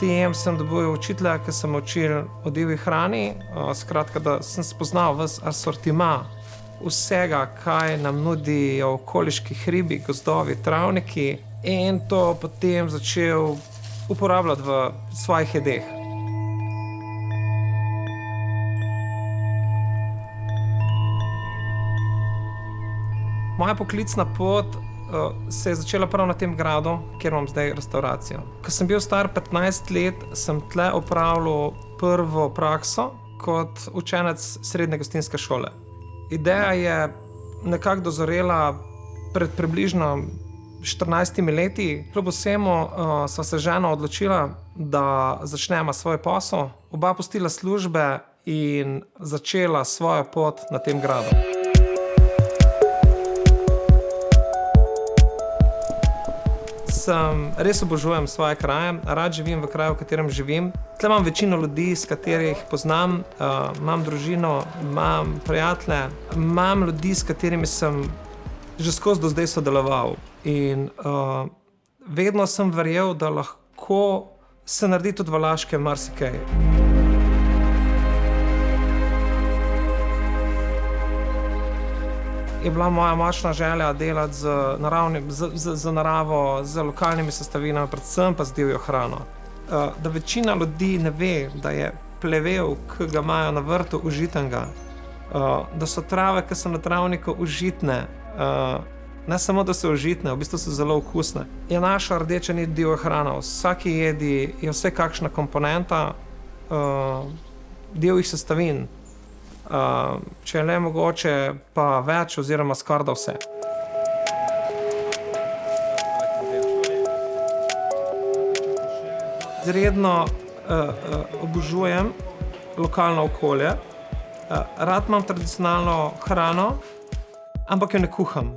Potem sem dobil učitelja, ki sem učil o divji hrani, skratka, da sem spoznal ves asortima vsega, kaj nam nudijo okoliški hribi, gozdovi, travniki, in to potem začel uporabljati v svojih jedeh. Moja poklicna pot se je začela prav na tem gradu, kjer imam zdaj restavracijo. Ko sem bil star 15 let, sem tle opravljal prvo prakso kot učenec srednje gostinske šole. Ideja je nekako dozorela pred približno 14 leti. Kljub vsemu sva se z ženo odločila, da začneva svoj posel, oba pustila službe in začela svojo pot na tem gradu. Res obožujem svoje kraje, rad živim v kraju, v katerem živim. Tle imam večino ljudi, s katerih poznam, imam družino, imam prijatelje, imam ljudi, s katerimi sem že skozi do zdaj sodeloval. In vedno sem verjel, da lahko se naredi tudi v Laškem marsikaj. Je bila moja močna želja delati z naravo, z lokalnimi sestavinami, predvsem pa z divjo hrano. Da večina ljudi ne ve, da je plevel, ki ga imajo na vrtu, užitenega, da so trave, ki so na travniku, užitne. Ne samo, da so užitne, v bistvu so zelo okusne. Je naša rdeča nit divja hrana. V vsaki jedi je vse kakšna komponenta divjih sestavin. Če je le mogoče, pa več oziroma skoraj vse. Izredno obožujem lokalno okolje. Rad imam tradicionalno hrano, ampak jo ne kuham.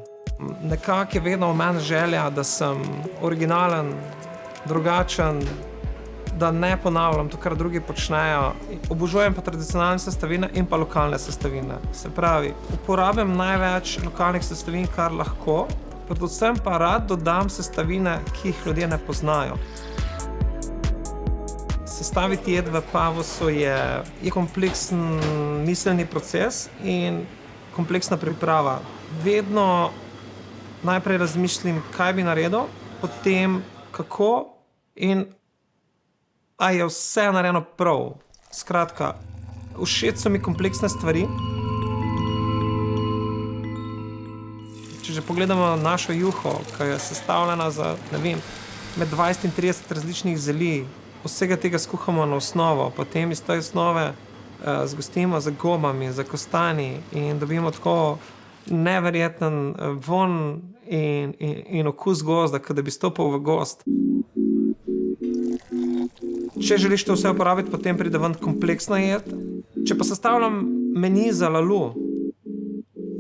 Nekako je vedno v meni želja, da sem originalen, drugačen, da ne ponavljam to, kar drugi počnejo. Obožujem pa tradicionalne sestavine in pa lokalne sestavine. Se pravi, uporabljam največ lokalnih sestavin, kar lahko, predvsem pa rad dodam sestavine, ki jih ljudje ne poznajo. Sestaviti jed v Pavosu je kompleksen miselni proces in kompleksna priprava. Vedno najprej razmišljam, kaj bi naredil, potem kako in a je vse narejeno prav. Skratka, všeč so mi kompleksne stvari. Če že pogledamo našo juho, ki je sestavljena za, ne vem, med 20 in 30 različnih zeli, vsega tega skuhamo na osnovo, potem iz te osnove zgostimo z gomami, z kostanji in dobimo tako neverjeten vonj in okus gozda, kot da bi stopil v gozd. Če želiš to vse uporabiti, potem pride ven kompleksna jed. Če pa sestavljam meni za lalu,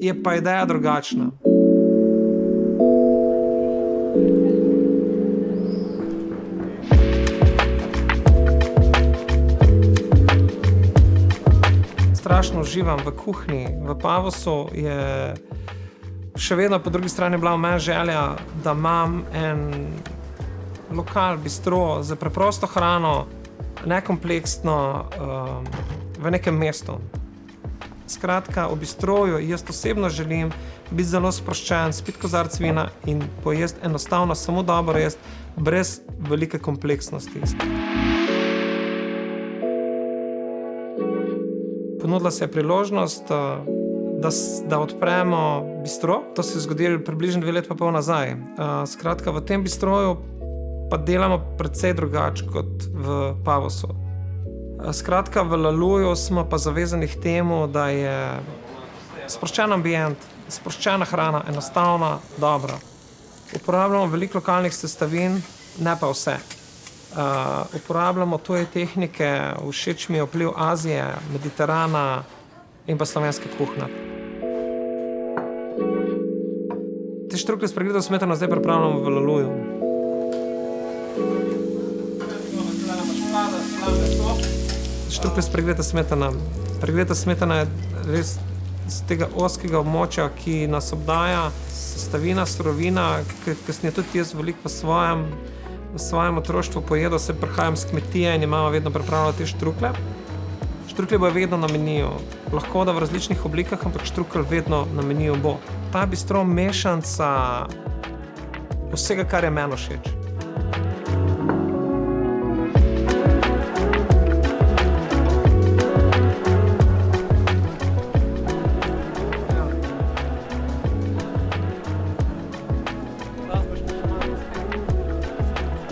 je pa ideja drugačna. Strašno uživam v kuhinji. V Pavosu je še vedno po drugi strani bila v meni želja, da imam en lokal, bistro za preprosto hrano, nekompleksno, v nekem mestu. Skratka, v bistroju jaz osebno želim biti zelo sproščen, spiti kozarec vina in pojesti enostavno samo dobro jesti, brez velike kompleksnosti. Ponudila se je priložnost, da odpremo bistro. To se je zgodilo približno 2 leti pa pol nazaj. Skratka, v tem bistroju pa delamo precej drugače kot v Pavosu. Skratka, v Laluju smo pa zavezani k temu, da je sproščen ambient, sproščena hrana, enostavna, dobra. Uporabljamo veliko lokalnih sestavin, ne pa vse. Uporabljamo tuje tehnike, všeč mi je vpliv Azije, Mediterana in pa slovenske kuhinje. Te štruklje s pregreto smetano zdaj pripravljamo v Laluju. Štruklje s pregreta smetana. Pregreta smetana je res z tega ozkega območja, ki nas obdaja, sestavina, surovina, kasneje tudi jaz veliko po svojem v svojem otroštvu pojedel, se prihajam s kmetije in imamo vedno pripravljeno te štrukle. Štrukli bo vedno na meniju, lahko da v različnih oblikah, ampak štrukelj vedno na meniju bo. Ta bistro mešanca vsega, kar je meni všeč.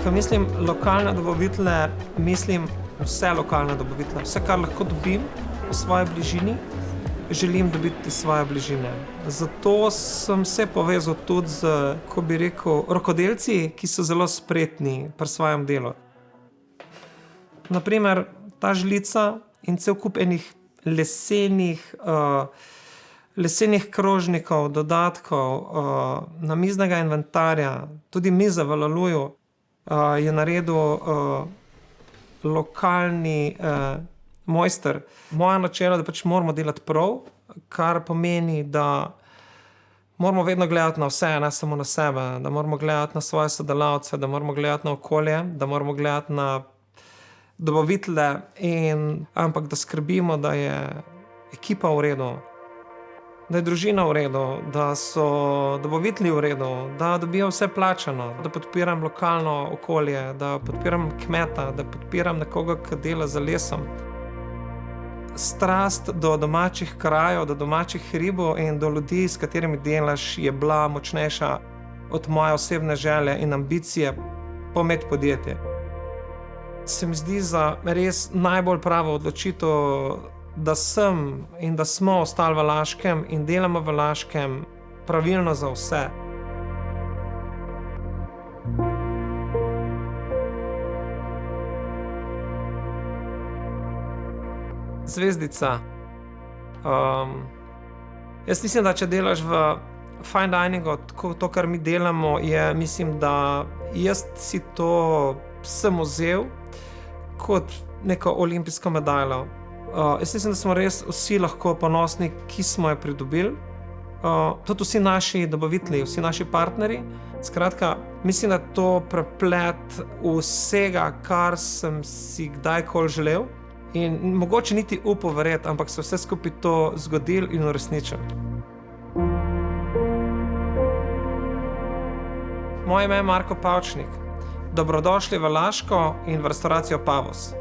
Ko mislim lokalne dobavitelje, mislim vse lokalne dobavitelje. Vse, kar lahko dobim v svoji bližini, želim dobiti iz svoje bližine. Zato sem se povezal tudi z, ko bi rekel, rokodelci, ki so zelo spretni pri svojem delu. Naprimer, ta žlica in cel kup enih lesenih krožnikov, dodatkov, namiznega inventarja, tudi miza v Laluju, je naredil lokalni mojster. Moje načelo je, da pač moramo delati prav, kar pomeni, da moramo vedno gledati na vse, ne samo na sebe, da moramo gledati na svoje sodelavce, da moramo gledati na okolje, da moramo gledati na dobavitelje, ampak da skrbimo, da je ekipa v redu, da je družina v redu, da so dobavitelji v redu, da dobijo vse plačano, da podpiram lokalno okolje, da podpiram kmeta, da podpiram nekoga, ki dela za lesom. Strast do domačih krajev, do domačih hribov in do ljudi, s katerimi delaš, je bila močnejša od moje osebne želje in ambicije pometi podjetje. Se mi zdi za res najbolj pravo odločitev, da sem in da smo ostali v Laškem in delamo v Laškem pravilno za vse. Zvezdica. Jaz mislim, da če delaš v fine diningu, to, kar mi delamo, mislim, da jaz si to sem vzel kot neko olimpijsko medaljo. Jaz mislim, da smo res vsi lahko ponosni, ki smo jo pridobili. Tudi vsi naši dobavitelji, vsi naši partnerji. Skratka, mislim, da je to preplet vsega, kar sem si kdajkoli želel. In mogoče niti upal verjeti, ampak se vse skupaj to zgodilo in uresničilo. Moje ime je Marko Pavčnik. Dobrodošli v Laško in v restavracijo Pavos.